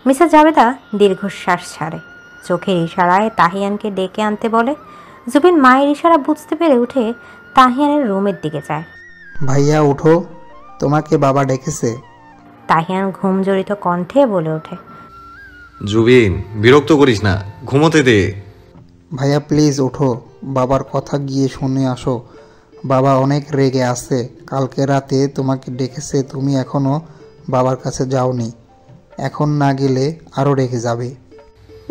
Mrs জাবেদা দীর্ঘশ্বাস ছাড়ে, চোখের ইশারায় তাহিয়ানকে ডেকে আনতে বলে। জুবিন মায়ের ইশারা বুঝতে পেরে উঠে তাহিয়ানের রুমের দিকে যায়। ভাইয়া উঠো, তোমাকে বাবা ডেকেছে। তাহিয়ান ঘুমজড়িত কণ্ঠে বলে ওঠে, জুবিন বিরক্ত করিস না, ঘুমোতে দে। ভাইয়া প্লিজ ওঠো, বাবার কথা গিয়ে শুনে আসো। বাবা অনেক রেগে আছে, কালকে রাতে তোমাকে ডেকেছে, তুমি এখনও বাবার কাছে যাওনি। এখন না গেলে আরও রেগে যাবে।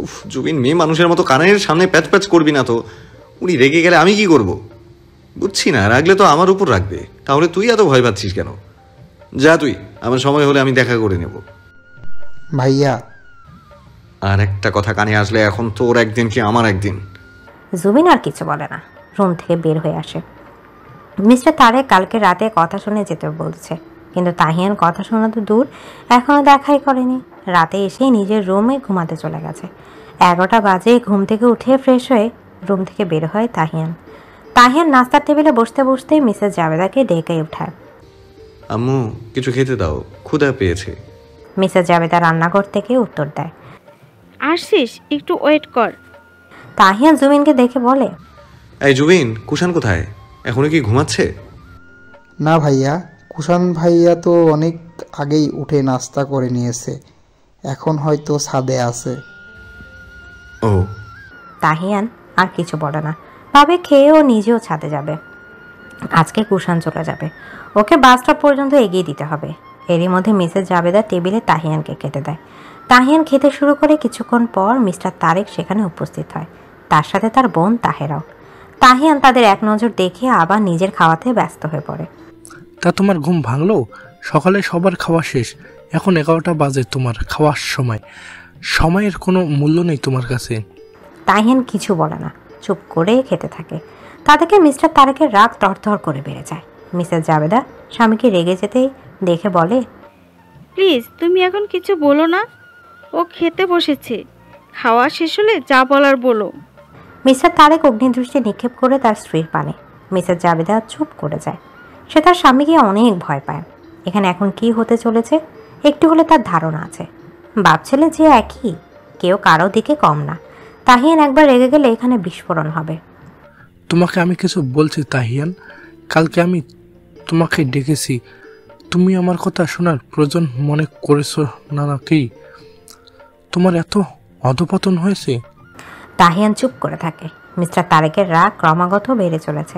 উফ জুবিন, মেয়ে মানুষের মতো কানের সামনে প্যাচ প্যাচ করবি না তো। উনি রেগে গেলে আমি কি করব? বুঝছি না, রাগলে তো আমার উপর রাখবে, তাহলে তুই এত ভয় পাচ্ছিস কেন? যা তুই, আমার সময় হলে আমি দেখা করে নেব। ভাইয়া, আর একটা কথা কানে আসলে এখন তোর একদিন কি আমার একদিন। জুবিন আর কিছু বলে না, রুম থেকে বের হয়ে আসে। মিস্টার তারেক কালকে রাতে কথা শুনে যেতে বলছে, কিন্তু তাহিয়ান কথা শোনা তো দূর, এখনও দেখাই করেনি। রাতে এসেই নিজের রুমে ঘুমাতে চলে গেছে। 11টা বাজে ঘুম থেকে উঠে ফ্রেশ হয়ে রুম থেকে বের হয় তাহিয়ান। তাহিয়ান নাস্তার টেবিলে বসতে বসতেই মিসেস জাবেদাকে ডেকে উঠায়। আম্মু কিছু খেতে দাও, ক্ষুধা পেয়েছে। মিসেস জাবেদা রান্নাঘর থেকে উত্তর দেয়, আসছিস, একটু ওয়েট কর। তাহিয়ান জুবিনকে দেখে বলে, এই জুবিন, কুষাণ কোথায়? এখনো কি ঘুমাচ্ছে? না ভাইয়া, কুষাণ ভাইয়া তো অনেক আগেই উঠে নাস্তা করে নিয়েছে, এখন হয়তো ছাদে আছে। ও। তাহিয়ান আর কিছু বলে না, ভাবে খেয়ে ও নিজেও ছাদে যাবে। আজকে কুষাণ চলে যাবে, ওকে বাস স্টপ পর্যন্ত এগিয়ে দিতে হবে। এরই মধ্যে মিসেস জাবেদা টেবিলে তাহিয়ানকে খেতে দেয়। তাহিয়ান খেতে শুরু করে কিছুক্ষণ পর মিস্টার তারেক সেখানে উপস্থিত হয়, তার সাথে তার বোন তাহেরাও। তাহিয়ান তাদের এক নজর দেখে আবার নিজের খাওয়াতে ব্যস্ত হয়ে পড়ে। তা তোমার ঘুম ভাঙলো? সকালে সবার খাওয়া শেষ, এখন 11টা বাজে, তোমার খাওয়ার সময়। সময়ের কোনো মূল্য নেই তোমার কাছে। তাহিয়ান কিছু বলে না, চুপ করে খেতে থাকে। তাদেরকে মিস্টার তারেকের রাগ তরতর করে বেড়ে যায়। মিসেস জাবেদা স্বামীকে রেগে যেতেই দেখে বলে, প্লিজ তুমি এখন কিছু বলো না, ও খেতে বসেছে, খাওয়া শেষ হলে যা বলার বলো। মিস্টার তারেক অগ্নিদৃষ্টি নিক্ষেপ করে তার স্ত্রীর পানে। মিসেস জাবেদা চুপ করে যায়। সে তার স্বামীকে অনেক ভয় পায়। এখানে এখন কি হতে চলেছে একটু হলে তার ধারণা আছে। বাপ ছেলে যে একই, কেউ কারো দিকে কম না। তাহিয়ান একবার রেগে গেলে এখানে বিস্ফোরণ হবে। তোমাকে আমি কিছু বলছি তাহিয়ান, কালকে আমি তোমাকে ডেকেছি, তুমি আমার কথা শোনার প্রয়োজন মনে করেছো না নাকি? তোমার এত অধপতন হয়েছে। তাহিয়ান চুপ করে থাকে। মিস্টার তারেকের রাগ ক্রমাগত বেড়ে চলেছে।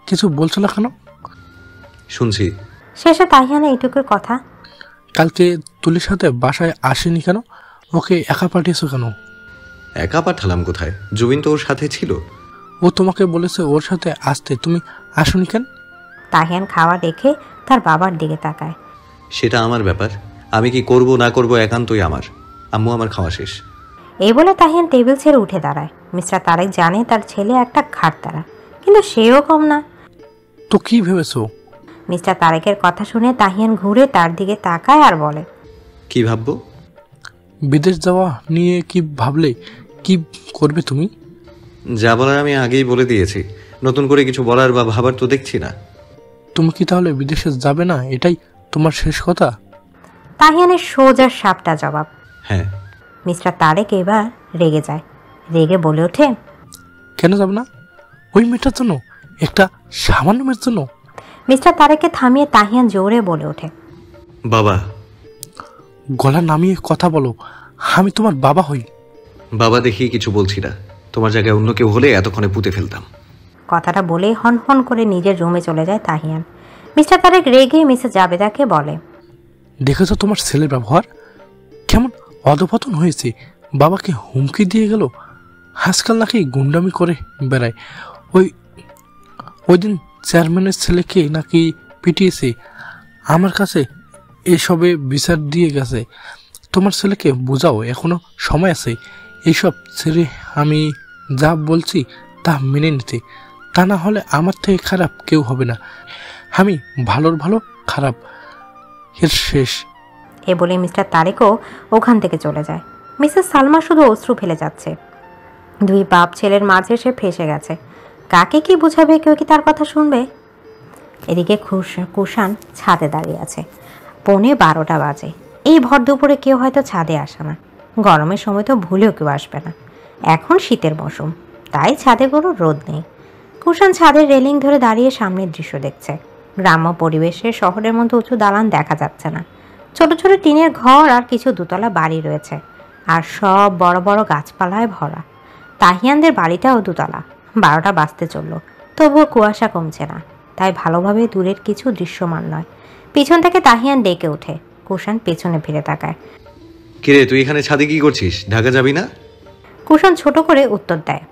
কিছু বলছো না কেন? শুনছি। শেষে তাহিয়ান এইটুকুর কথা, কালকে তুলির সাথে বাসায় আসেনি কেন? ওকে একা পাঠিয়েছো কেন? একা পাঠালাম কোথায়? জুবিন তো ওর সাথে ছিল। ও তোমাকে বলেছে ওর সাথে আসতে, তুমি আসোনি কেন? তাহিয়ান খাওয়া রেখে তার বাবার দিকে তাকায়। সেটা আমার ব্যাপার, আমি কি করব না করব একান্তই আমার। আম্মু আমার খাওয়া শেষ। এই বলে তাহিয়ান টেবিল ছেড়ে উঠে দাঁড়ায়। মিস্টার তারেক জানে তার ছেলে একটা ঘাটতারা, কিন্তু সেও কম না। তো কি ভেবেছো? মিস্টার তারেকের কথা শুনে তাহিয়ান ঘুরে তার দিকে তাকায় আর বলে, কি ভাববো? বিদেশ যাওয়া নিয়ে কি ভাবলে? কি করবে তুমি? যা বলার আমি আগেই বলে দিয়েছি, নতুন করে কিছু বলার বা ভাবার তো দেখছি না। তুমি কি তাহলে বিদেশে যাবে না, এটাই তোমার শেষ কথা? তাহিয়ানের সোজা সাপটা জবাব। হ্যাঁ। মিস্টার তারেক এবার রেগে যায়। রেগে বলে ওঠে, কেন যাবে না? ওই মেয়েটার জন্য, একটা সামান্য মেয়ের জন্য? মিস্টার তারেককে থামিয়ে তাহিয়ান জোরে বলে ওঠে, বাবা। গলা নামিয়ে কথা বলো, আমি তোমার বাবা হই। বাবা দেখিয়ে কিছু বলছি না, তোমার জায়গায় অন্য কেউ হলে এতক্ষণে পুঁতে ফেলতাম। কথাটা বলে হন হন করে নিজের রুমে চলে যায় তাহিয়ান। মিস্টার তারেক রেগে মিসেস জাবেদাকে বলে, দেখেছো তোমার ছেলের ব্যবহার কেমন অধপতন হয়েছে? বাবাকে হুমকি দিয়ে গেল, আজকাল নাকি গুন্ডামি করে বেড়ায়। ওই দিন চেয়ারম্যানের ছেলেকে নাকি পিটিয়েছে, আমার কাছে এসবে বিচার দিয়ে গেছে। তোমার ছেলেকে বোঝাও, এখনো সময় আছে এইসব ছেড়ে আমি যা বলছি তা মেনে নিতে, তা না হলে আমার থেকে খারাপ কেউ হবে না। আমি ভালোর ভালো, খারাপ এর শেষ। এ বলে মিস্টার তারেকও ওখান থেকে চলে যায়। মিসেস সালমা শুধু অশ্রু ফেলে যাচ্ছে। দুই বাপ ছেলের মাঝে সে ফেসে গেছে। কাকে কি বুঝাবে, কেউ কি তার কথা শুনবে? এদিকে কুষাণ ছাদে দাঁড়িয়ে আছে। 12:15 বাজে। এই ভর দুপুরে কেউ হয়তো ছাদে আসে না, গরমের সময় তো ভুলেও কেউ আসবে না। এখন শীতের মৌসুম, তাই ছাদে কোনো রোদ নেই। কুষাণ ছাদের রেলিং ধরে দাঁড়িয়ে সামনের দৃশ্য দেখছে। গ্রাম্য পরিবেশে শহরের মতো উঁচু দালান দেখা যাচ্ছে না। ছোট ছোট টিনের ঘর আর কিছু দোতলা বাড়ি রয়েছে, আর সব বড় বড় গাছপালায় ভরা। তাহিয়ানদের বাড়িটাও দোতলা। 12টা বাজতে চলল, তবুও কুয়াশা কমছে না, তাই ভালোভাবে দূরের কিছু দৃশ্যমান নয়। পিছন থেকে তাহিয়ান ডেকে ওঠে। কুষাণ পেছনে ফিরে তাকায়। কিরে, তুই এখানে ছাদে কি করছিস? ঢাকা যাবি না? কুষাণ ছোট করে উত্তর দেয়।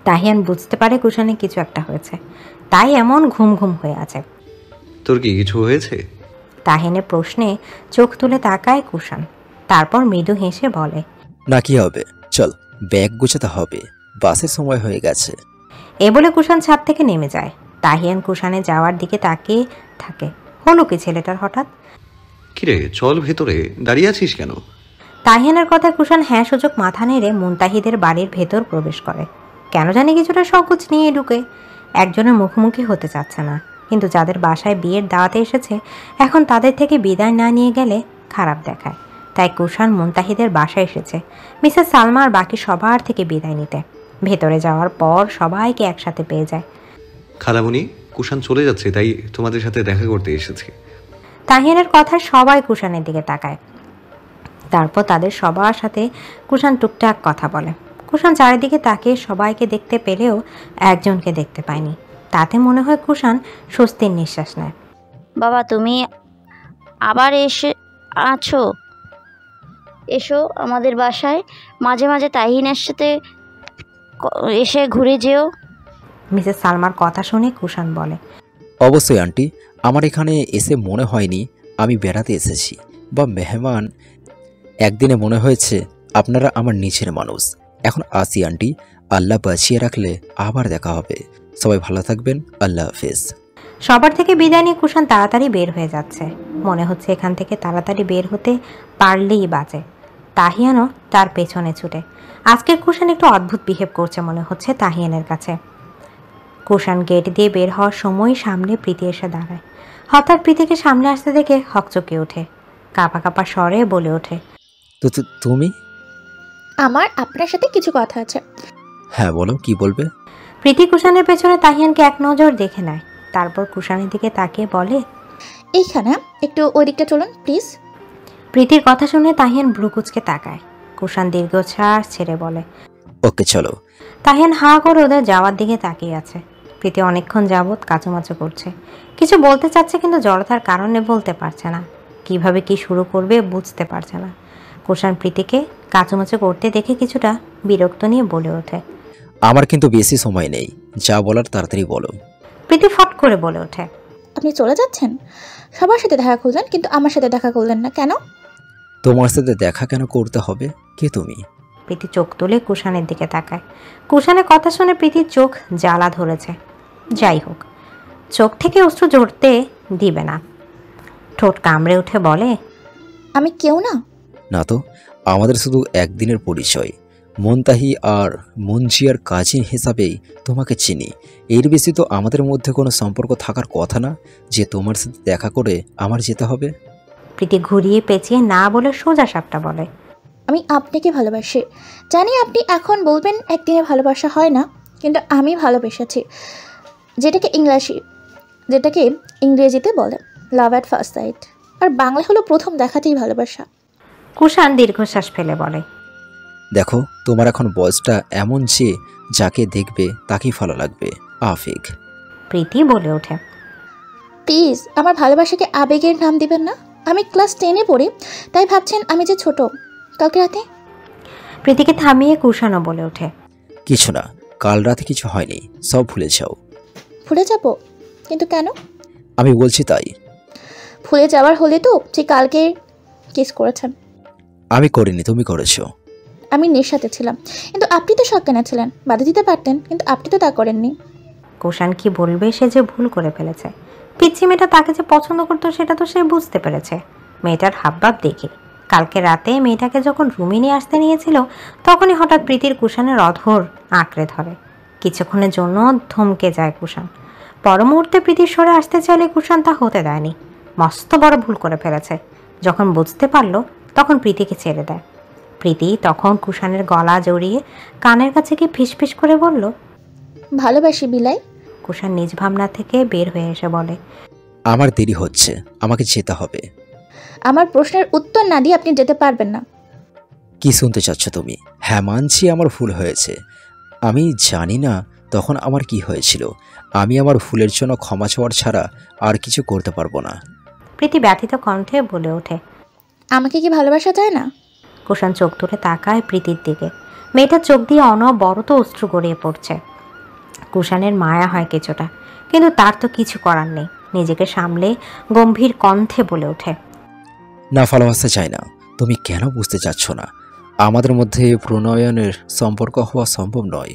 তাহিয়ান বুঝতে পারে কুষাণে কিছু একটা হয়েছে, তাই এমন ঘুম ঘুম হয়ে আছে। তোর কি কিছু হয়েছে? তাহিয়ানের প্রশ্নে চোখ তুলে তাকায় কুষাণ, তারপর মৃদু হেসে বলে, না কি হবে, চল ব্যাগ গোছাতে হবে, বাসের সময় হয়ে গেছে। এ বলে কুষাণ ছাদ থেকে নেমে যায়। তাহিয়ান কুষাণে যাওয়ার দিকে তাকিয়ে থাকে। হলো কি ছেলেটার হঠাৎ? কিরে, চল ভেতরে, দাঁড়িয়ে আছিস কেন? তাহিয়ানের কথায় কুষাণ হ্যাঁ সূচক মাথা নেড়ে মুনতাহিদের বাড়ির ভেতর প্রবেশ করে। কেন জানি কিছুটা সংকোচ নিয়ে ঢুকে। একজনের মুখোমুখি হতে চাচ্ছে না, কিন্তু যাদের বাসায় বিয়ের দাওয়াতে এসেছে এখন তাদের থেকে বিদায় না নিয়ে গেলে খারাপ দেখায়। তাই কুষাণ মুনতাহিদের বাসায় এসেছে মিসেস সালমা আর বাকি সবার থেকে বিদায় নিতে। ভেতরে যাওয়ার পর সবাইকে একসাথে পেয়ে যায়। খালামুনি, কুষাণ চলে যাচ্ছে, তাই তোমাদের সাথে দেখা করতে এসেছি। তাহিয়ানের কথা সবাই কুষাণের দিকে তাকায়। তারপর তাদের সবার সাথে কুষাণ টুকটাক কথা বলে। কুষাণ চারিদিকে তাকিয়ে সবাইকে দেখতে পেলেও একজনকে দেখতে পায়নি। তাতে মনে হয় কুষাণ স্বস্তির নিঃশ্বাস নেয়। বাবা, তুমি আবার আছো? এসো আমাদের বাসায়, মাঝে মাঝে তাহিনের সাথে এসে ঘুরে যেও। মিসেস সালমার কথা শুনে কুষাণ বলে, অবশ্যই আন্টি, আমার এখানে এসে মনে হয়নি আমি বেড়াতে এসেছি বা মেহমান। একদিনে মনে হয়েছে আপনারা আমার নিচের মানুষ। এখন আসি আন্টি, আল্লাহ বাঁচিয়ে রাখলে আবার দেখা হবে। সবাই ভালো থাকবেন, আল্লাহ হাফেজ। সবার থেকে বিদায় নিয়ে কুষাণ তাড়াতাড়ি বের হয়ে যাচ্ছে। মনে হচ্ছে এখান থেকে তাড়াতাড়ি বের হতে পারলেই বাঁচে। তাহিয়ানও তার পেছনে ছুটে। আজকের কুষাণ একটু অদ্ভুত বিহেভ করছে মনে হচ্ছে তাহিয়ানের কাছে। কুষাণ গেট দিয়ে বের হওয়ার সময় সামনে প্রীতি এসে দাঁড়ায়। হঠাৎ প্রীতিকে সামনে আসতে দেখে হকচকে ওঠে। কাঁপা কাঁপা স্বরে বলে ওঠে, তো তুমি? আমার আপনার সাথে কিছু কথা আছে। হ্যাঁ বলো, কি বলবে? প্রীতি কুষাণের পেছনে তাহিয়ানকে এক নজর দেখে নেয়, তারপর কুষাণের দিকে তাকিয়ে বলে, এইখানে একটু ওই দিকটা চলুন প্লিজ। প্রীতির কথা শুনে তাহিয়ান ভ্রুকুচকে তাকায়। কুষাণ দীর্ঘশ্বাস ছেড়ে বলে, ওকে চলো। তাহিয়ান হাঁ করে ওদের যাওয়ার দিকে তাকিয়ে আছে। প্রীতি অনেকক্ষণ যাবৎ কাচুমাচু করছে, কিছু বলতে চাচ্ছে কিন্তু জড়তার কারণে বলতে পারছে না। কিভাবে কি শুরু করবে বুঝতে পারছে না। কুষাণ প্রীতিকে কাচুমাচু করতে দেখে কিছুটা বিরক্ত নিয়ে বলে ওঠে, আমার কিন্তু বেশি সময় নেই, যা বলার তাড়াতাড়ি বলো। প্রীতি ফট করে বলে ওঠে, আপনি চলে যাচ্ছেন? সবার সাথে দেখা করলেন কিন্তু আমার সাথে দেখা করলেন না কেন? তোমার সাথে দেখা কেন করতে হবে? কে তুমি? প্রীতি চোখ তুলে কুষাণের দিকে তাকায়। কুষাণের কথা শুনে প্রীতির চোখ জ্বালা ধরেছে। যাই হোক, চোখ থেকে অশ্রু ঝরতে দিবে না। ঠোঁট কামড়ে উঠে বলে, আমি কেউ না। না তো, আমাদের শুধু একদিনের পরিচয়। মুনতাহি আর মুনজিয়ার কাজিন হিসাবেই তোমাকে চিনি। এর বেশি তো আমাদের মধ্যে কোনো সম্পর্ক থাকার কথা না যে তোমার সাথে দেখা করে আমার যেতে হবে। প্রীতি ঘুরিয়ে পেঁচিয়ে না বলে সোজা সাপটা বলে, আমি আপনাকে ভালোবাসি। জানি আপনি এখন বলবেন একদিনে ভালোবাসা হয় না, কিন্তু আমি ভালোবেসেছি, যেটাকে ইংরেজিতে বলে লাভ অ্যাট ফার্স্ট সাইট, আর বাংলা হলো প্রথম দেখাতেই ভালোবাসা। কুষাণ দীর্ঘশ্বাস ফেলে বলে, দেখো, তোমার এখন বয়সটা এমন যে যাকে দেখবে তাকেই ভালো লাগবে। আফিক। প্রীতি বলে ওঠে, প্লিজ আমার ভালোবাসাকে আবেগের নাম দিবেন না। আমি ক্লাস 10-এ পড়ি, তাই ভাবছেন আমি যে ছোট। কালকে রাতে প্রীতিকে থামিয়ে কুষাণও বলে ওঠে, কিছু না, কাল রাতে কিছু হয়নি, সব ভুলে যাও। ভুলে যাব? কিন্তু কেন? আমি বলছি তাই। ভুলে যাওয়ার হলে তো যে কালকে কিস করেছেন। আমি করিনি, তুমি করেছো। আমি নেশাতে ছিলাম, কিন্তু আপনি তো সজ্ঞানে ছিলেন, বাধা দিতে পারতেন, কিন্তু আপনি তো তা করেননি। কুষাণ কি বলবে? সে যে ভুল করে ফেলেছে। পিচ্ছি মেয়েটা তাকে যে পছন্দ করতো সেটা তো সে বুঝতে পেরেছে মেয়েটার হাবভাব দেখে। কালকে রাতে মেয়েটাকে যখন রুমে নিয়ে আসতে নিয়েছিল তখনই হঠাৎ প্রীতির কুষাণের অধর আঁকড়ে ধরে। কিছুক্ষণের জন্য থমকে যায় কুষাণ। পর মুহূর্তে প্রীতির সরে আসতে চাইলে কুষাণ তা হতে দেয়নি। মস্ত বড় ভুল করে ফেলেছে। যখন বুঝতে পারলো তখন প্রীতিকে ছেড়ে দেয়। প্রীতি তখন কুষাণের গলা জড়িয়ে কানের কাছে গিয়ে ফিসফিস করে বলল, ভালোবাসি বিলাই। কুষাণ নিজ ভাবনা থেকে বের হয়ে এসে বলে, আমার দেরি হচ্ছে, আমাকে যেতে হবে। আমার প্রশ্নের উত্তর না দিয়ে আপনি যেতে পারবেন না। কি শুনতে চাচ্ছ তুমি? হ্যাঁ, মানছি আমার ভুল হয়েছে। আমি জানি না তখন আমার কি হয়েছিল। আমি আমার ভুলের জন্য ক্ষমা চাওয়ার ছাড়া আর কিছু করতে পারবো না। প্রীতি ব্যথিত কণ্ঠে বলে ওঠে, আমাকে কি ভালোবাসা যায় না? কুষাণ চোখ তুলে তাকায় প্রীতির দিকে। মেয়েটার চোখ দিয়ে অনবরত অশ্রু গড়িয়ে পড়ছে। কুষাণের মায়া হয় কিছুটা, কিন্তু তার তো কিছু করার নেই। নিজেকে সামলে গম্ভীর কণ্ঠে বলে ওঠে, না, ভালোবাসতে চাই না। তুমি কেন বুঝতে চাচ্ছ না? আমাদের মধ্যে প্রণয়নের সম্পর্ক হওয়া সম্ভব নয়।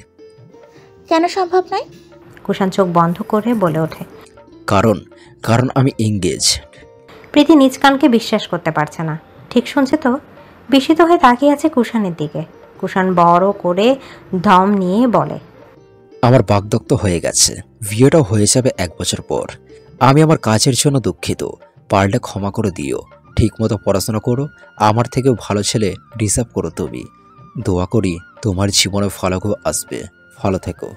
কেন সম্ভব নয়? কুষাণ চোখ বন্ধ করে বলে ওঠে, কারণ আমি এঙ্গেজ। প্রীতি নিজ কানকে বিশ্বাস করতে পারছে না। ঠিক শুনছে তো? বিস্মিত হয়ে তাকিয়ে আছে কুষাণের দিকে। কুষাণ বড় করে দম নিয়ে বলে, আমার বাগদত্ত হয়ে গেছে। বিয়েটাও হয়ে যাবে 1 বছর পর। আমি আমার কাজের জন্য দুঃখিত, পারলে ক্ষমা করে দিও। ঠিকমতো পড়াশোনা করো, আমার থেকেও ভালো ছেলে ডিসার্ভ করো তুমি। দোয়া করি তোমার জীবনে ফলাগো আসবে। ভালো থেকো।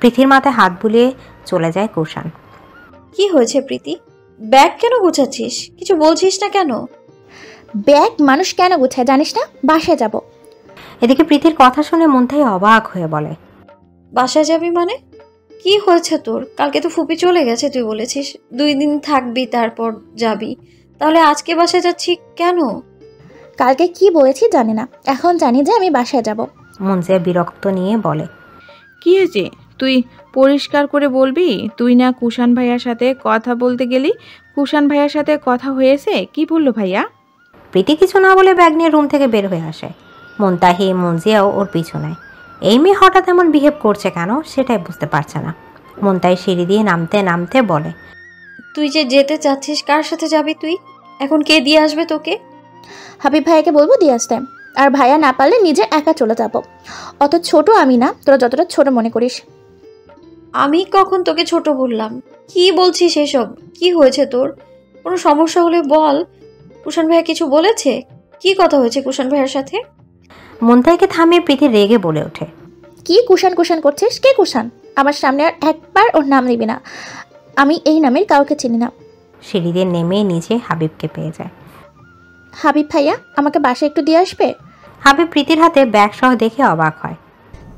প্রীতির মাথায় হাত বুলিয়ে চলে যায় কুষাণ। কি হয়েছে প্রীতি? ব্যাগ কেন গোছাচ্ছিস? কিছু বলছিস না কেন? ব্যাগ মানুষ কেন গুছায় জানিস না? বাসায় যাব। এদিকে প্রীতির কথা শুনে মুন্তাহি অবাক হয়ে বলে, বাসায় যাবি মানে? কি হয়েছে তোর? কালকে তো ফুপি চলে গেছে, তুই বলেছিস 2 দিন থাকবি তারপর যাবি। তাহলে আজকে বাসায় যাচ্ছি কেন? কালকে কি বলেছি জানি না, এখন জানি যে আমি বাসায় যাব। মুন্সিয়া বিরক্ত নিয়ে বলে, কি হয়েছে? তুই পরিষ্কার করে বলবি। তুই না কুষাণ ভাইয়ার সাথে কথা বলতে গেলি? কুষাণ ভাইয়ার সাথে কথা হয়েছে? কি বললো ভাইয়া? প্রীতি কিছু না বলে ব্যাগ নিয়ে রুম থেকে বের হয়ে আসে। মুন্তাহি মুন্সিয়াও ওর পিছু নেয়। এই মেয়ে হঠাৎ এমন বিহেভ করছে কেন সেটাই বুঝতে পারছে না। মুন্তাহি সিঁড়ি দিয়ে নামতে নামতে বলে, তুই যে যেতে চাচ্ছিস, কার সাথে যাবি তুই? এখন কে দিয়ে আসবে তোকে? হাবিব ভাইয়াকে বলবো দিয়ে আসতে, আর ভাইয়া না পারলে নিজে একা চলে যাব। অত ছোট আমি না, তোরা যতটা ছোট মনে করিস। আমি কখন তোকে ছোট বললাম? কি বলছিস এসব? কি হয়েছে তোর? কোনো সমস্যা হলে বল। কুষাণ ভাইয়া কিছু বলেছে? কি কথা হয়েছে কুষাণ ভাইয়ার সাথে? মুন্তাহিকে থামিয়ে প্রীতি রেগে বলে ওঠে, কি কুষাণ কুষাণ করছিস? কে কুষাণ? আমার সামনে আর একবার ওর নাম নিবি না। আমি এই নামের কাউকে চিনি না। সিঁড়ি দিয়ে নেমে নিচে হাবিবকে পেয়ে যায়। হাবিব ভাইয়া, আমাকে বাসায় একটু দিয়ে আসবে? হাবিব প্রীতির হাতে ব্যাগ সহ দেখে অবাক হয়।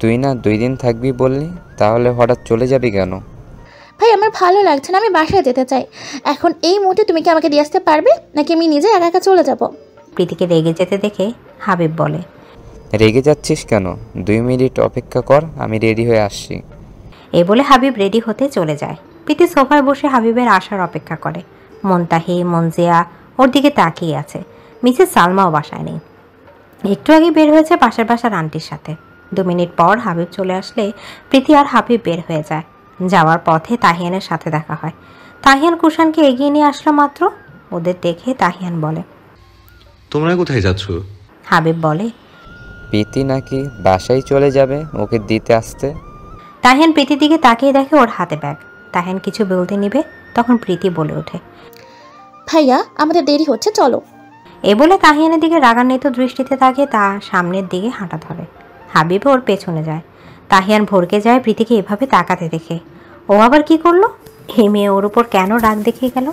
তুই না 2 দিন থাকবি বললি, তাহলে হঠাৎ চলে যাবি কেন? ভাই আমার ভালো লাগছে না, আমি বাসায় যেতে চাই। এখন এই মুহূর্তে তুমি কি আমাকে দিয়ে আসতে পারবে, নাকি আমি নিজে একা একা চলে যাব? প্রীতিকে রেগে যেতে দেখে হাবিব বলে, রেগে যাচ্ছিস কেন? 2 মিনিট অপেক্ষা কর, আমি রেডি হয়ে আসছি। এই বলে হাবিব রেডি হতে চলে যায়। প্রীতি সোফায় বসে হাবিবের আসার অপেক্ষা করে। মুন্তাহি মুন্সিয়া ওর দিকে তাকিয়ে আছে। মিসেস সালমাও বাসায় নেই। একটু আগে বের হয়েছে পাশের বাসার আন্টির সাথে। 2 মিনিট পর হাবিব চলে আসলে প্রীতি আর হাবিব বের হয়ে যায়। যাওয়ার পথে তাহিয়ানের সাথে দেখা হয়। তাহিয়ান কুষাণকে এগিয়ে নিয়ে আসলো মাত্র। ওদের দেখে তাহিয়ান বলে, তোমরা কোথায় যাচ্ছ? হাবিব বলে, প্রীতি নাকি বাসায় চলে যাবে, ওকে দিতে আসতে। তাহিয়ান প্রীতির দিকে তাকিয়ে দেখে ওর হাতে ব্যাগ। তাহিয়ান কিছু বলতে নিবে, তখন প্রীতি বলে ওঠে, ভাইয়া আমাদের দেরি হচ্ছে, চলো। এ বলে তাহিয়ানের দিকে রাগান্বিত দৃষ্টিতে তাকিয়ে তা সামনের দিকে হাঁটা ধরে। হাবিব ওর পেছনে যায়। তাহিয়ান ভরকে যায় প্রীতিকে এভাবে তাকাতে দেখে। ও আবার কি করলো? এই মেয়ে ওর উপর কেন রাগ দেখিয়ে গেল?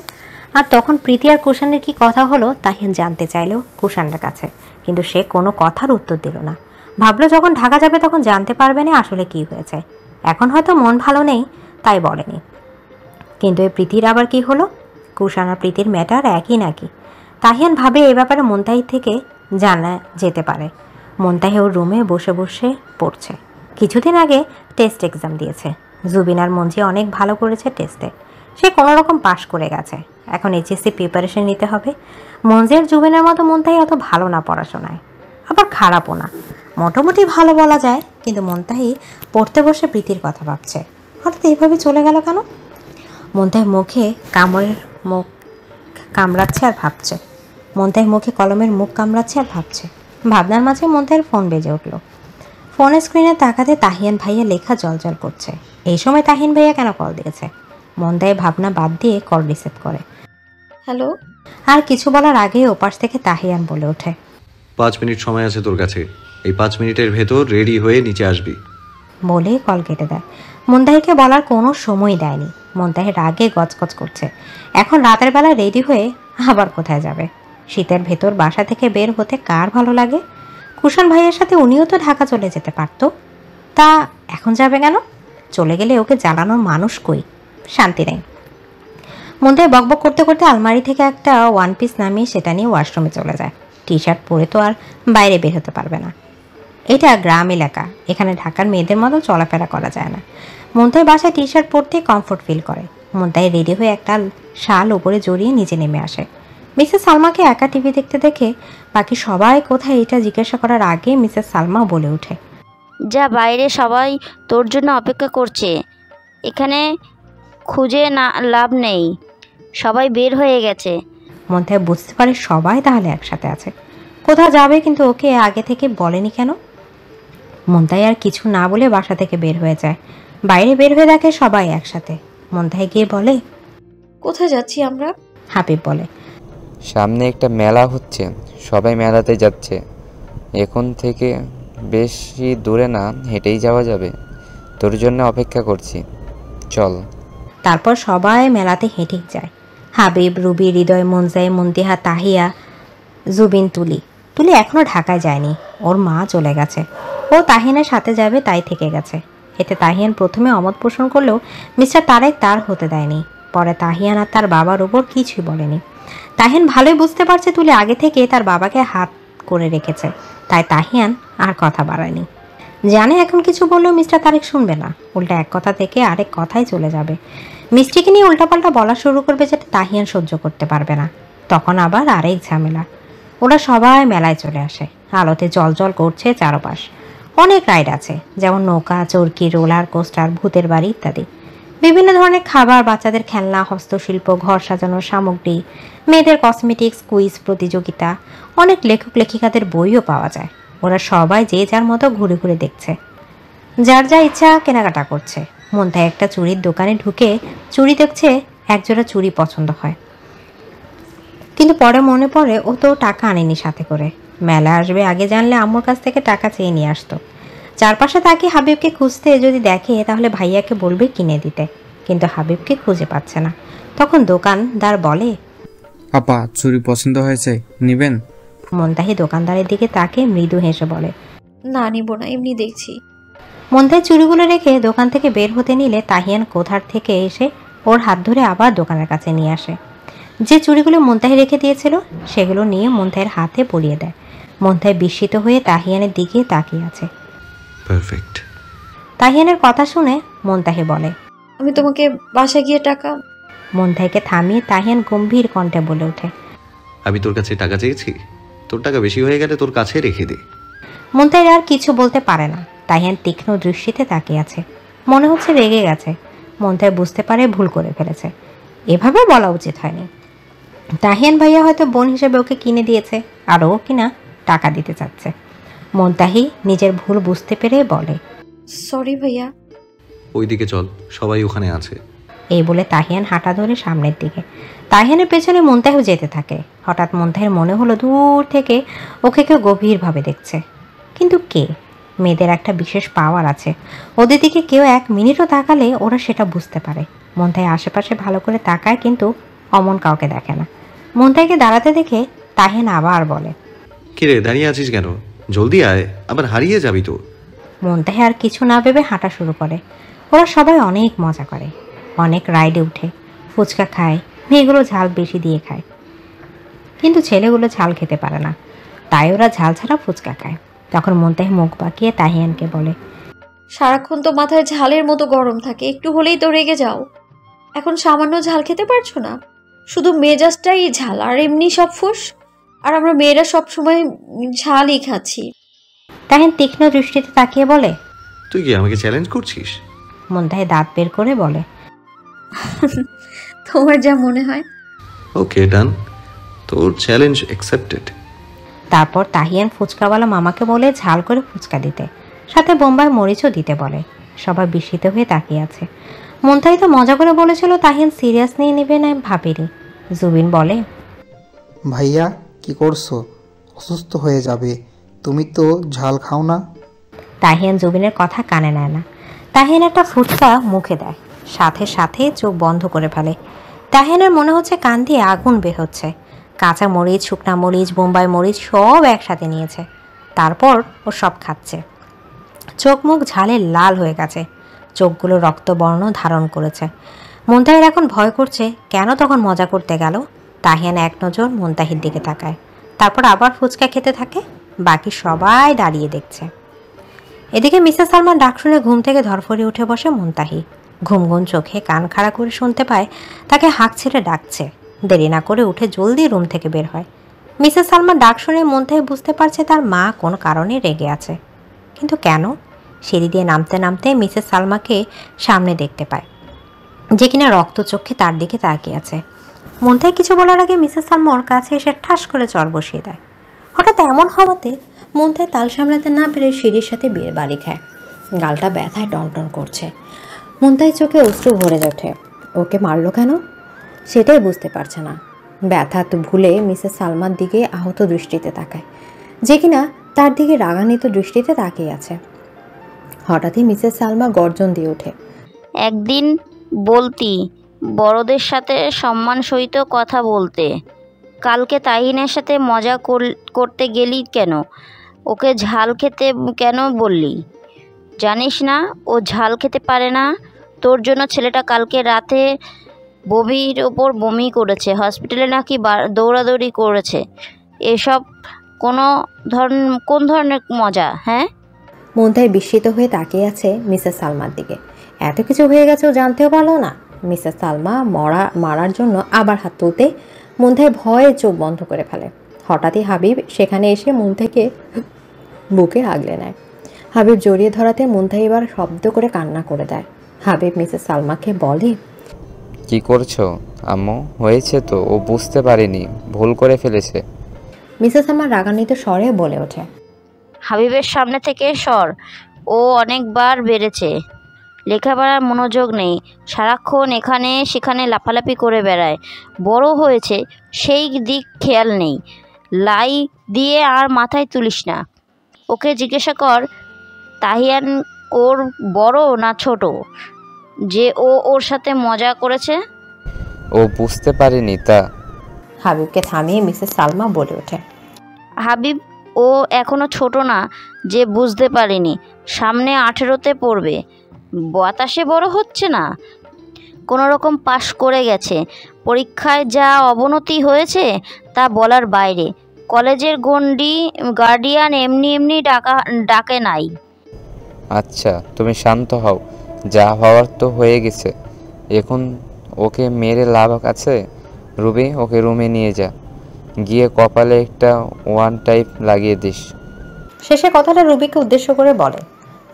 আর তখন প্রীতি আর কুষাণের কি কথা হলো তাহিয়ান জানতে চাইলো কুষাণের কাছে, কিন্তু সে কোনো কথার উত্তর দিল না। ভাবলো যখন ঢাকা যাবে তখন জানতে পারবে না আসলে কি হয়েছে। এখন হয়তো মন ভালো নেই তাই বলেনি। কিন্তু এই প্রীতির আবার কি হলো? কুষাণ আর প্রীতির ম্যাটার একই নাকি? তাহিয়ান ভাবে এ ব্যাপারে মুন্তাহি থেকে জানা যেতে পারে। মুন্তাহি ওর রুমে বসে বসে পড়ছে। কিছুদিন আগে টেস্ট এক্সাম দিয়েছে। জুবিন আর মঞ্জি অনেক ভালো করেছে টেস্টে। সে কোনোরকম পাশ করে গেছে। এখন এইচএসসি প্রিপারেশন নিতে হবে। মঞ্জি আর জুবিনের মতো মুন্তাহি অত ভালো না পড়াশোনায়, আবার খারাপও না, মোটামুটি ভালো বলা যায়। কিন্তু মুন্তাহি পড়তে বসে প্রীতির কথা ভাবছে। হঠাৎ এইভাবে চলে গেল কেন? মুন্তাহি মুখে মুখ কামড়াচ্ছে আর ভাবছে। মুন্তাহি মুখে কলমের মুখ কামড়াচ্ছে আর ভাবছে। ভাবনার মাঝে মুন্তাহির ফোন বেজে উঠল। ফোনের স্ক্রিনে তাকাতে তাহিয়ান ভাইয়া লেখা জলজল করছে। এই সময় তাহিয়ান ভাইয়া কেন কল দিয়েছে? মুন্তাহি ভাবনা বাদ দিয়ে কল রিসিভ করে। হ্যালো। আর কিছু বলার আগেই ওপাশ থেকে তাহিয়ান বলে ওঠে, 5 মিনিট সময় আছে তোর কাছে, এই 5 মিনিটের ভেতর রেডি হয়ে নিচে আসবি। বলেই কল কেটে দেয়। মুন্তাহিকে বলার কোনো সময় দেয়নি। মুন্তাহি রাগে গজগজ করছে। এখন রাতের বেলা রেডি হয়ে আবার কোথায় যাবে? শীতের ভেতর বাসা থেকে বের হতে কার ভালো লাগে? কুষাণ ভাইয়ের সাথে উনিও তো ঢাকা চলে যেতে পারতো। তা এখন যাবে কেন? চলে গেলে ওকে জ্বালানোর মানুষ কই? শান্তি নেই। মুন্তাহি বকবক করতে করতে আলমারি থেকে একটা ওয়ান পিস নামিয়ে সেটা নিয়ে ওয়াশরুমে চলে যায়। টি শার্ট পরে তো আর বাইরে বের হতে পারবে না। এটা গ্রাম এলাকা, এখানে ঢাকার মেয়েদের মতো চলাফেরা করা যায় না। মুন্তাহি বাসায় টি শার্ট পরতে কমফোর্ট ফিল করে। মুন্তাহি রেডি হয়ে একটা শাল উপরে জড়িয়ে নিচে নেমে আসে। মিসেস সালমাকে একা টিভি দেখতে দেখে বাকি সবাই কোথায় এটা জিজ্ঞাসা করার আগে মিসেস সালমা বলে ওঠে, যা বাইরে সবাই তোর জন্য অপেক্ষা করছে, এখানে খুঁজে না লাভ নেই, সবাই বের হয়ে গেছে। মুন্তাহি বুঝতে পারে সবাই তাহলে একসাথে আছে। কোথাও যাবে কিন্তু ওকে আগে থেকে বলেনি কেন? মুন্তাহি আর কিছু না বলে বাসা থেকে বের হয়ে যায়। বাইরে বের হয়ে দেখে সবাই একসাথে। মুন্তাহি গিয়ে বলে, কোথায় যাচ্ছি আমরা? হাবিব বলে, সামনে একটা মেলা হচ্ছে, সবাই মেলাতে যাচ্ছে। এখন থেকে বেশি দূরে না, হেঁটেই যাওয়া যাবে। তোর জন্য অপেক্ষা করছি, চল। তারপর সবাই মেলাতে হেঁটেই যায়। হাবিব, রুবি, হৃদয়, মুনজাই, মুন্তিহা, তাহিয়া, জুবিন, তুলি এখনো ঢাকায় যায়নি। ওর মা চলে গেছে। ও তাহিয়ানের সাথে যাবে তাই থেকে গেছে। এতে তাহিয়ান প্রথমে অমত পোষণ করলেও মিস্টার তারেক তার হতে দেয়নি। পরে তাহিয়ান আর তার বাবার উপর কিছুই বলেনি। তাহিয়ান ভালোই বুঝতে পারছে তুলি আগে থেকে তার বাবাকে হাত করে রেখেছে, তাই তাহিয়ান আর কথা বাড়ায়নি। জানে এখন কিছু বললেও মিস্টার তারেক শুনবে না, উল্টা এক কথা থেকে আরেক কথায় চলে যাবে। মিষ্টিকে নিয়ে উল্টাপাল্টা বলা শুরু করবে, যেটা তাহিয়ান সহ্য করতে পারবে না। তখন আবার আরেক ঝামেলা। ওরা সবাই মেলায় চলে আসে। আলোতে জলজল করছে চারপাশ। অনেক রাইড আছে, যেমন নৌকা, চরকি, রোলার কোস্টার, ভূতের বাড়ি ইত্যাদি। বিভিন্ন ধরনের খাবার, বাচ্চাদের খেলনা, হস্তশিল্প, ঘর সাজানোর সামগ্রী, মেয়েদের কসমেটিক্স, কুইজ প্রতিযোগিতা, অনেক লেখক লেখিকাদের বইও পাওয়া যায়। ওরা সবাই যে যার মতো ঘুরে ঘুরে দেখছে, যার যা ইচ্ছা কেনাকাটা করছে। মুন্তাহি একটা চুড়ির দোকানে ঢুকে চুড়ি দেখছে, একজোড়া চুড়ি পছন্দ হয়, কিন্তু পরে মনে পড়ে ও তো টাকা আনেনি সাথে করে। মেলা আসবে আগে জানলে আম্মুর কাছ থেকে টাকা চেয়ে নিয়ে আসতো। চারপাশে তাকে হাবিবকে খুঁজতে যদি দেখে তাহলে ভাইয়াকে বলবে কিনে দিতে, কিন্তু হাবিবকে খুঁজে পাচ্ছে না। তখন দোকানদার বলে, আপা চুড়ি পছন্দ হয়েছে, নেবেন? মুন্তাহি দোকানদারের দিকে তাকে মৃদু হেসে বলে, না নিব না, এমনি দেখছি। মুন্তাহি চুড়িগুলো রেখে দোকান থেকে বের হতে নিলে তাহিয়ান কোথার থেকে এসে ওর হাত ধরে আবার দোকানের কাছে নিয়ে আসে। যে চুড়িগুলো মুন্তাহি রেখে দিয়েছিল সেগুলো নিয়ে মুন্তাহির হাতে পরিয়ে দেয়। মুন্তাহি বিস্মিত হয়ে তাহিয়ানের দিকে তাকিয়ে আছে। পারফেক্ট। তাহিয়ানের কথা শুনে মুন্তাহি বলে, আমি তোমাকে বাসায় গিয়ে টাকা। মুন্তাহিকে থামিয়ে তাহিয়ান গম্ভীর কণ্ঠে বলে ওঠে, আমি তোর কাছে টাকা চেয়েছি? তোর টাকা বেশি হয়ে গেলে তোর কাছে রেখে দে। মুন্তাহি আর কিছু বলতে পারে না। তাহিয়ান তীক্ষ্ণ দৃষ্টিতে তাকিয়ে আছে, মনে হচ্ছে রেগে গেছে। মুন্তাহি বুঝতে পারে ভুল করে ফেলেছে, এভাবে বলা উচিত হয়নি। তাহিয়ান ভাইয়া হয়তো বোন হিসেবে ওকে কিনে দিয়েছে, আর ও কিনা টাকা দিতে চাচ্ছে। মুন্তাহি নিজের ভুল বুঝতে পেরে বলে, সরি ভাইয়া। ওইদিকে চল, সবাই ওখানে আছে। এই বলে তাহিয়ান হাঁটা ধরে সামনের দিকে। তাহিয়ানের পেছনে মুন্তাহিও যেতে থাকে। হঠাৎ মুন্তাহির মনে হলো দূর থেকে ওকে কেউ গভীরভাবে দেখছে। কিন্তু কে? মেয়েদের একটা বিশেষ পাওয়ার আছে, ওদের দিকে কেউ 1 মিনিটও তাকালে ওরা সেটা বুঝতে পারে। মুন্তাহি আশেপাশে ভালো করে তাকায়, কিন্তু অমন কাউকে দেখে না। মুন্তাহিকে দাঁড়াতে দেখে তাহিয়ান আবার বলে, কিরে দাঁড়িয়ে আছিস কেন? জলদি আয়, আবার হারিয়ে যাবি তো। মুন্তাহি আর কিছু না ভেবে হাঁটা শুরু করে। ওরা সবাই অনেক মজা করে, অনেক রাইডে উঠে, ফুচকা খায়। মেয়েগুলো ঝাল বেশি দিয়ে খায়, কিন্তু ছেলেগুলো ঝাল খেতে পারে না, তাই ওরা ঝাল ছাড়া ফুচকা খায়। তখন মুন্তাহি মুখ বাঁকিয়ে তাহিয়ানকে বলে, সারাক্ষণ তো মাথায় ঝালের মতো গরম থাকে, একটু হলেই তো রেগে যাও। এখন সামান্য ঝাল খেতে পারছো না? শুধু মেজাজটাই ঝাল, আর এমনি সব ফুস। আর আমরা মেয়েরা সব সময় ঝালই খাচ্ছি। তাহিয়ান তীক্ষ্ণ দৃষ্টিতে তাকিয়ে বলে, তুই কি আমাকে চ্যালেঞ্জ করছিস? মুন্তাহি দাঁত বের করে বলে, তোমার যা মনে হয়। ওকে ডান, তোর চ্যালেঞ্জ অ্যাকসেপ্টেড। তারপর তাহিয়ান ফুচকাওয়ালা মামাকে বলে ঝাল করে ফুচকা দিতে, সাথে বোম্বাই মরিচও দিতে বলে। সবাই বিস্মিত হয়ে তাকিয়ে আছে। মুন্তাহি তো মজা করে বলেছিল, তাহিয়ান সিরিয়াস নিয়ে নেবে না ভাবেনি। জুবিন বলে, ভাইয়া কি করছো? অসুস্থ হয়ে যাবে। তুমি তো ঝাল খাও না। তাহিয়ান জুবিনের কথা কানে নেয় না। তাহিয়ান একটা ফুচকা মুখে দেয়, সাথে সাথে চোখ বন্ধ করে ফেলে। তাহিয়ানের মনে হচ্ছে কান দিয়ে আগুন বের হচ্ছে। কাঁচা মরিচ, শুকনা মরিচ, বোম্বাই মরিচ সব একসাথে নিয়েছে। তারপর ও সব খাচ্ছে। চোখ মুখ ঝালে লাল হয়ে গেছে, চোখগুলো রক্তবর্ণ ধারণ করেছে। মুনতাহির এখন ভয় করছে কেন তখন মজা করতে গেল। তাহিয়ান এক নজর মুনতাহির দিকে তাকায়, তারপর আবার ফুচকা খেতে থাকে। বাকি সবাই দাঁড়িয়ে দেখছে। এদিকে মিসেস সালমান ডাক শুনে ঘুম থেকে ধরফড়িয়ে উঠে বসে মুনতাহি। ঘুম ঘুম চোখে কান খাড়া করে শুনতে পায় তাকে হাঁক ছেড়ে ডাকছে। দেরি না করে উঠে জলদি রুম থেকে বের হয়। মিসেস সালমান ডাক শুনে মুনতাহি বুঝতে পারছে তার মা কোনো কারণে রেগে আছে। কিন্তু কেন? সিঁড়ি দিয়ে নামতে নামতে মিসেস সালমাকে সামনে দেখতে পায়, যে কিনা রক্ত চোখে তার দিকে তাকিয়ে আছে। মুনতাহি কিছু বলার আগে মিসেস সালমা ওর কাছে এসে ঠাস করে চর বসিয়ে দেয়। হঠাৎ এমন হওয়াতে মুনতাহি তাল সামলাতে না পেরে সিঁড়ির সাথে বাড়ি খায়। গালটা ব্যথায় টনটন করছে। মুনতাহি চোখে অশ্রু ভরে ওঠে। ওকে মারলো কেন সেটাই বুঝতে পারছে না। ব্যথা তো ভুলে মিসেস সালমার দিকে আহত দৃষ্টিতে তাকায়, যে কিনা তার দিকে রাগান্বিত দৃষ্টিতে তাকিয়ে আছে। হঠাৎই মিসেস সালমা গর্জন দিয়ে ওঠে, একদিন বলতি বড়দের সাথে সম্মান সহিত কথা বলতে, কালকে তাহিনের সাথে মজা করতে গেলি কেন? ওকে ঝাল খেতে কেন বললি? জানিস না ও ঝাল খেতে পারে না? তোর জন্য ছেলেটা কালকে রাতে বমির ওপর বমি করেছে, হসপিটালে নাকি দৌড়াদৌড়ি করেছে। এসব কোন ধরনের মজা? হ্যাঁ? মুনতাহি বিস্মিত হয়ে তাকিয়ে আছে মিসেস সালমার দিকে। এত কিছু হয়ে গেছে ও জানতেও পারলো না। মিসেস সালমা মারার জন্য আবার হাত তুলতে মুনতাহি ভয়ে চোখ বন্ধ করে ফেলে। হঠাৎই হাবিব সেখানে এসে মুনতাহিকে বুকে আগলে নেয়। হাবিব জড়িয়ে ধরাতে মুনতাহি এবার শব্দ করে কান্না করে দেয়। হাবিব মিসেস সালমাকে বলে, কি করছো আম্মু? হয়েছে তো, ও বুঝতে পারেনি, ভুল করে ফেলেছে। মিসেস সালমা রাগান্বিত স্বরে বলে ওঠে, হাবিবের সামনে থেকে সর, ও অনেকবার বেড়েছে, লেখাপড়ার মনোযোগ নেই, সারাক্ষণ এখানে সেখানে লাফালাফি করে বেড়ায়। বড় হয়েছে সেই দিক খেয়াল নেই, লাই দিয়ে আর মাথায় তুলিস না। ওকে জিজ্ঞাসা কর তাহিয়ান ওর বড় না ছোট, যে ও ওর সাথে মজা করেছে? ও বুঝতে পারেনি তা? হাবিবকে থামিয়ে মিসেস সালমা বলে ওঠে, হাবিব ও এখনো ছোট না যে বুঝতে পারেনি, সামনে 18তে পড়বে, বাতাসে বড় হচ্ছে না, কোনো রকম পাশ করে গেছে। পরীক্ষায় যা অবনতি হয়েছে তা বলার বাইরে। কলেজের গার্ডিয়ান এমনি ডাকে নাই। আচ্ছা তুমি শান্ত হও, যা হওয়ার তো হয়ে গেছে, এখন ওকে মেরে লাভ আছে? রুবি, ওকে রুমে নিয়ে যা, গিয়ে কপালে একটা ওয়ান টাইপ লাগিয়ে দিস। শেষে কথাটা রুবিকে উদ্দেশ্য করে বলে।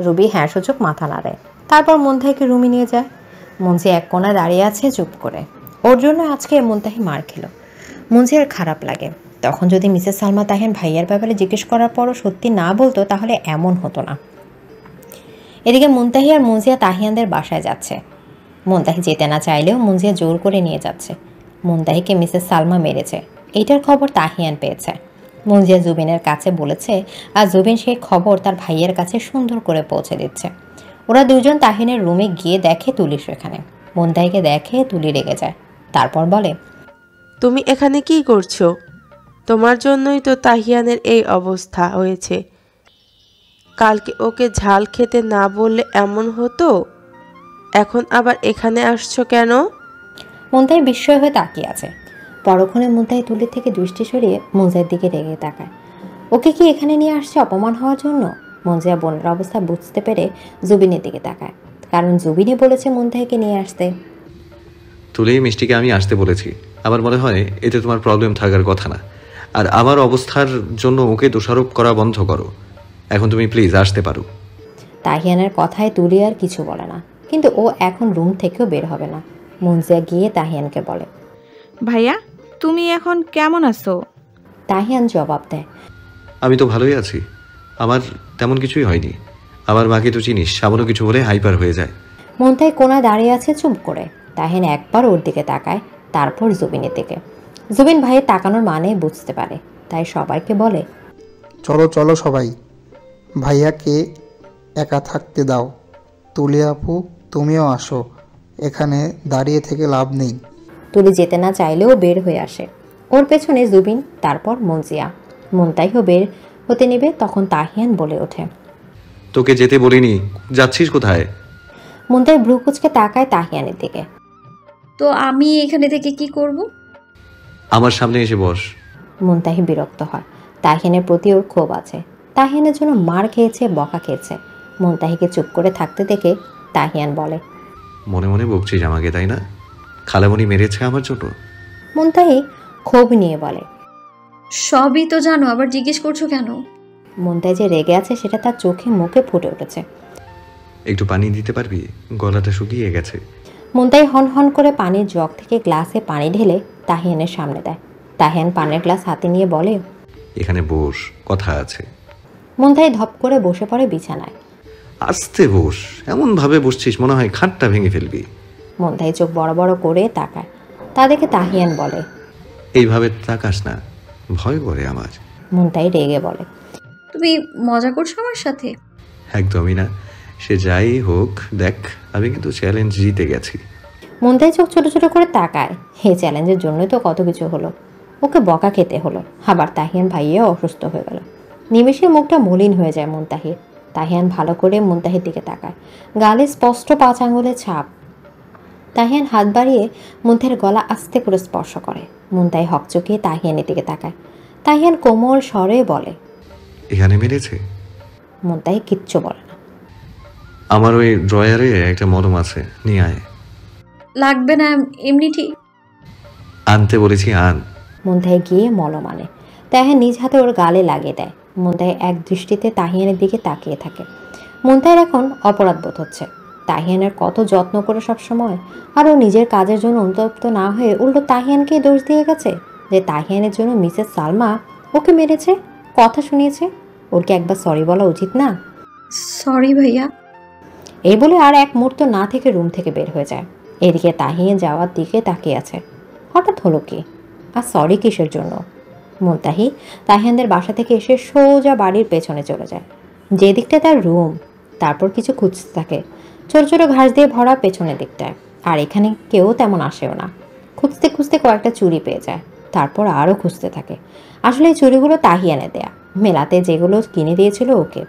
রুবি হ্যাঁ সূচক মাথা নাড়ে। তারপর মুনতাহিকে রুমে নিয়ে যায়। মুন্সি এক কোণায় দাঁড়িয়ে আছে চুপ করে। ওর জন্য আজকে মুনতাহি মার খেল। মুন্সি আর খারাপ লাগে। তখন যদি মিসেস সালমা তাহিয়ান ভাইয়ার ব্যাপারে জিজ্ঞেস করার পরও সত্যি না বলতো তাহলে এমন হতো না। এদিকে মুনতাহি আর মুনজিয়া তাহিয়ানদের বাসায় যাচ্ছে। মুনতাহি যেতে না চাইলেও মুনজিয়া জোর করে নিয়ে যাচ্ছে। মুনতাহিকে মিসেস সালমা মেরেছে, এইটার খবর তাহিয়ান পেয়েছে। মুনজিয়া জুবিনের কাছে বলেছে, আর জুবিন সেই খবর তার ভাইয়ের কাছে সুন্দর করে পৌঁছে দিচ্ছে। ওরা দুজন তাহিয়ানের রুমে গিয়ে দেখে তুলি সেখানে। মুনতাহিকে দেখে তুলি রেগে যায়। তারপর বলে, তুমি এখানে কি করছো? তোমার জন্যই তো তাহিয়ানের এই অবস্থা হয়েছে। কালকে ওকে ঝাল খেতে না বললে এমন হতো, এখন আবার এখানে আসছো কেন? মুনতাহি বিস্ময় হয়ে তাকিয়ে আছে। পরক্ষণে মুনতাহি তুলি থেকে দৃষ্টি সরিয়ে মুনজিয়ার দিকে রেগে তাকায়। ওকে কি এখানে নিয়ে আসছে অপমান হওয়ার জন্য? মুনজিয়া বোনের অবস্থা বুঝতে পেরে জুবিনের দিকে তাকায়, কারণ জুবিনই বলেছে মুনতাহিকে নিয়ে আসতে। তুলি, মিষ্টিকে আমি আসতে বলেছি। আমার মনে হয় এতে তোমার প্রবলেম থাকার কথা না। আর আমার অবস্থার জন্য ওকে দোষারোপ করা বন্ধ করো। এখন তুমি প্লিজ আসতে পারো। তাহিয়ানের কথায় তুলি আর কিছু বলে না, কিন্তু ও এখন রুম থেকেও বের হবে না। মুনজিয়া গিয়ে তাহিয়ানকে বলে, ভাইয়া তুমি এখন কেমন আছো? তাহিয়ান জবাব দেয়, আমি তো ভালোই আছি, আমার তেমন কিছুই হয়নি। আমার মাকে তো চিনিস, সামান্য কিছু হলে হাইপার হয়ে যায়। মুনতাহি কোনায় দাঁড়িয়ে আছে চুপ করে। তাহিয়ান একবার ওর দিকে তাকায়, তারপর জুবিনের দিকে। জুবিন ভাইয়ের তাকানোর মানে বুঝতে পারে, তাই সবাইকে বলে, চলো চলো সবাই, ভাইয়াকে একা থাকতে দাও। তুলি আপু, তুমিও আসো, এখানে দাঁড়িয়ে থেকে লাভ নেই। তুলি যেতে না চাইলেও বের হয়ে আসে। ওর পেছনে জুবিন, তারপর মঞ্জিয়া। মুনতাহিও বের হতে নেবে, তখন তাহিয়ান বলে ওঠে, তোকে যেতে বলিনি, যাচ্ছিস কোথায়? মুনতাহি ভ্রু কুচকে তাকায় তাহিয়ানের দিকে। তো আমি এখানে থেকে কি করব? আমার সামনে এসে বস। মুনতাহি বিরক্ত হয়। তাহিয়ানের প্রতি ওর ক্ষোভ আছে। তাহিয়ানের জন্য মার খেয়েছে, বকা খেয়েছে। মুনতাহিকে চুপ করে থাকতে দেখে তাহিয়ান বলে, মনে মনে বকছিস আমাকে, তাই না? খালামণি মেরেছে আমার জন্য? মুনতাহি ক্ষোভ নিয়ে বলে, সবই তো জানো, আবার জিজ্ঞেস করছো কেন? মুনতাহি যে রেগে আছে সেটা তার চোখে মুখে ফুটে উঠেছে। একটু পানি দিতে পারবি? গলাটা শুকিয়ে গেছে। মুনতাহি হন হন করে পানির জগ থেকে গ্লাসে পানি ঢেলে তাহিয়ানের সামনে দেয়। তাহিয়ান পানির গ্লাস হাতে নিয়ে বলে, এখানে বস, কথা আছে। মুনতাহি ধপ করে বসে পড়ে বিছানায়। আস্তে বস, এমন ভাবে বসছিস মনে হয় খাটটা ভেঙে ফেলবি। মুনতাহি চোখ বড় বড় করে তাকায়। তা দেখে তাহিয়ান বলে, এইভাবে তাকাস না, ভয় করে আমার। মুনতাহি রেগে বলে, তুমি মজা করছো আমার সাথে? একদমই না, সে যাই হোক, দেখ আমি কিন্তু চ্যালেঞ্জ জিতে গেছি। মুনতাহি চোখ ছোট ছোট করে তাকায়। এই চ্যালেঞ্জের জন্যই তো কত কিছু হলো। ওকে বকা খেতে হলো, আবার তাহিয়ান ভাইয়া অসুস্থ হয়ে গেল। নিমেষে মুখটা মলিন হয়ে যায় মুনতাহির। তাহিয়ান ভালো করে মুনতাহির দিকে তাকায়। গালে স্পষ্ট 5 আঙ্গুলের ছাপ। তাহিয়ান হাত বাড়িয়ে মুনতাহির গলা আস্তে করে স্পর্শ করে। মুনতাহি হকচকিয়ে তাহিয়ানের দিকে তাকায়। তাহিয়ান কোমল স্বরে বলে, এখানে মেরেছে? মুনতাহি কিচ্ছু বলে না। আমার ওই ড্রয়ারে একটা মলম আছে, নিয়ে আয়। লাগবে না, এমনি ঠিক। আনতে বলেছি, আন। মুনতাহি গিয়ে মলম আনে। তাহিয়ান নিজ হাতে ওর গালে লাগিয়ে দেয়। মুনতাহি এক দৃষ্টিতে তাহিয়ানের দিকে তাকিয়ে থাকে। মুনতাহির এখন অপরাধ বোধ হচ্ছে। তাহিয়ানের কত যত্ন করে সব সময়, আর ও নিজের কাজের জন্য অনুতপ্ত না হয়ে উল্টো তাহিয়ানকেই দোষ দিয়ে গেছে যে তাহিয়ানের জন্য মিসেস সালমা ওকে মেরেছে, কথা শুনিয়েছে। ওর কি একবার সরি বলা উচিত না? সরি ভাইয়া। এই বলে আর এক মুহূর্ত না থেকে রুম থেকে বের হয়ে যায়। এদিকে তাহিয়ান যাওয়ার দিকে তাকিয়ে আছে। হঠাৎ হলো কি? আর সরি কিসের জন্য? মুনতাহি তাহিয়ানদের বাসা থেকে এসে সোজা বাড়ির পেছনে চলে যায়, যে দিকটা তার রুম। তারপর কিছু খুঁজতে থাকে, ছোট ছোট ঘাস দিয়ে ভরা পেছনের দিকটায়। আর এখানে কেউ তেমন আসেও না। খুঁজতে খুঁজতে কয়েকটা চুড়ি পেয়ে যায়। তারপর আরও খুঁজতে থাকে। আসলে এই চুড়িগুলো তাহিয়ানে দেয়া, মেলাতে যেগুলো কিনে দিয়েছিল ওকে।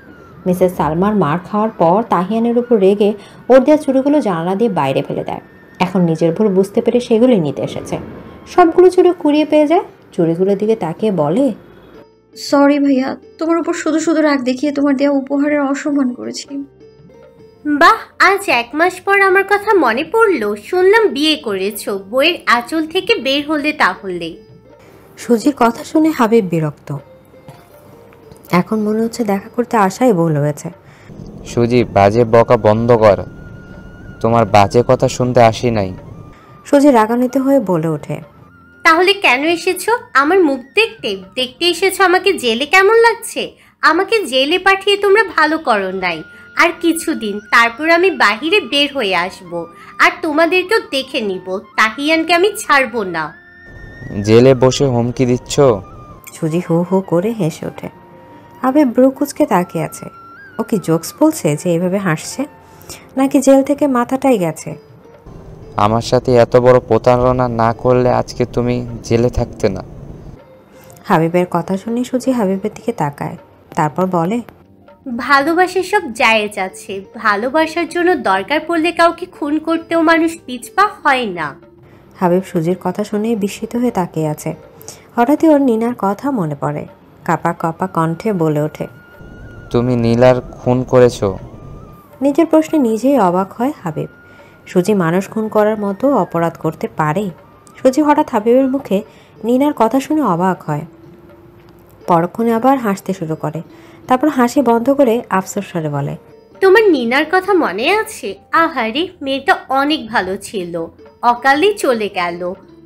মিসেস সালমার মার খাওয়ার পর তাহিয়ানের উপর রেগে ওর দেওয়া চুড়িগুলো জানালা দিয়ে বাইরে ফেলে দেয়। এখন নিজের ভুল বুঝতে পেরে সেগুলি নিতে এসেছে। সবগুলো চুড়ি কুড়িয়ে পেয়ে যায়। চুড়িগুলোর দিকে তাকিয়ে বলে, সরি ভাইয়া, তোমার উপর শুধু শুধু রাগ দেখিয়ে তোমার দেওয়া উপহারের অসম্মান করেছি। বাহ, আজ 1 মাস পর আমার কথা মনে পড়লো। শুনলাম বিয়ে করেছো, বইয়ের আঁচল থেকে বের হলে তাহলে। সুজির কথা শুনে হাবিব বিরক্ত। এখন মনে হচ্ছে দেখা করতে আসাই ভুল হয়েছে। সুজি, বাজে বকা বন্ধ কর, তোমার বাজে কথা শুনতে আসি নাই। সুজি রাগান্বিত হয়ে বলে ওঠে, তাহলে কেন এসেছো? আমার মুখ দেখতে দেখতে এসেছো? আমাকে জেলে কেমন লাগছে? আমাকে জেলে পাঠিয়ে তোমরা ভালো করো নাই। আর কিছুদিন, তারপর আমি বাহিরে বের হয়ে আসব, আর তোমাদেরকেও দেখে নিব। তাহিয়ানকে আমি ছাড়বো না। জেলে বসে হুমকি দিচ্ছ? সুজি হু হু করে হেসে ওঠে। হাবিব ব্রু কুচকে তাকিয়ে আছে। ও কি জোকস বলছে যে এভাবে হাসছে, নাকি জেল থেকে মাথাটাই গেছে? আমার সাথে এত বড় প্রতারণা না করলে আজকে তুমি জেলে থাকতে না। হাবিবের কথা শুনে সুজি হাবিবের দিকে তাকায়, তারপর বলে, ভালোবাসা সব জায়েজ আছে। ভালোবাসার জন্য দরকার পড়লে কাউকে খুন করতেও মানুষ পিছপা হয় না। হাবিব সুজির কথা শুনে বিস্মিত হয়ে তাকিয়ে আছে। হঠাৎই ওর নিনার কথা মনে পড়ে। কাপা কাপা কণ্ঠে বলে ওঠে, তুমি নীলার খুন করেছো? নিজের প্রশ্নে নিজেই অবাক হয় হাবিব। সুজি মানুষ খুন করার মতো অপরাধ করতে পারে? সুজি হঠাৎ হাবিবের মুখে নিনার কথা শুনে অবাক হয়। পরক্ষণে আবার হাসতে শুরু করে। তারপর হাসি বন্ধ করে আফসোস স্বরে বলে, তোমার নিনার কথা মনে আছে? আহারে, মেয়েটা অনেক ভালো ছিল, অকালেই চলে গেল।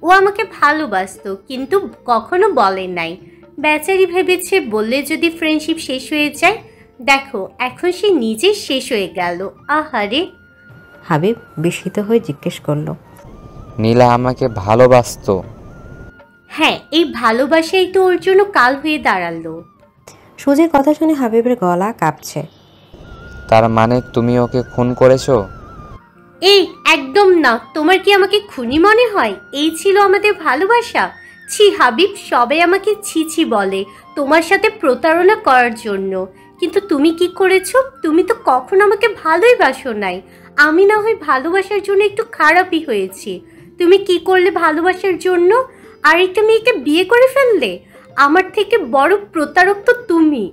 ও আমাকে ভালোবাসতো, কিন্তু কখনো বলে নাই। বেচারি ভেবেছে বললে যদি ফ্রেন্ডশিপ শেষ হয়ে যায়। দেখো, এখন সে নিজেই শেষ হয়ে গেল। আহারে। হাবিব বিস্মিত হয়ে জিজ্ঞেস করল, নীলা আমাকে ভালোবাসতো। হ্যাঁ, এই ভালোবাসাই তো ওর জন্য কাল হয়ে দাঁড়ালো। সুজির কথা শুনে হাবিবের গলা কাঁপছে। তার মানে তুমি ওকে খুন করেছো? এই একদম না, তোমার কি আমাকে খুনি মনে হয়? এই ছিল আমাদের ভালোবাসা? ছি হাবিব, সবাই আমাকে ছি ছি বলে তোমার সাথে প্রতারণা করার জন্য, কিন্তু তুমি কি করেছো? তুমি তো কখনো আমাকে ভালোই বাসো নাই। আমি না হয় ভালোবাসার জন্য একটু খারাপই হয়েছি। তুমি কি করলে ভালোবাসার জন্য? আরেকটা মেয়েকে বিয়ে করে ফেললে। আমার থেকে বড় প্রতারক তো তুমি।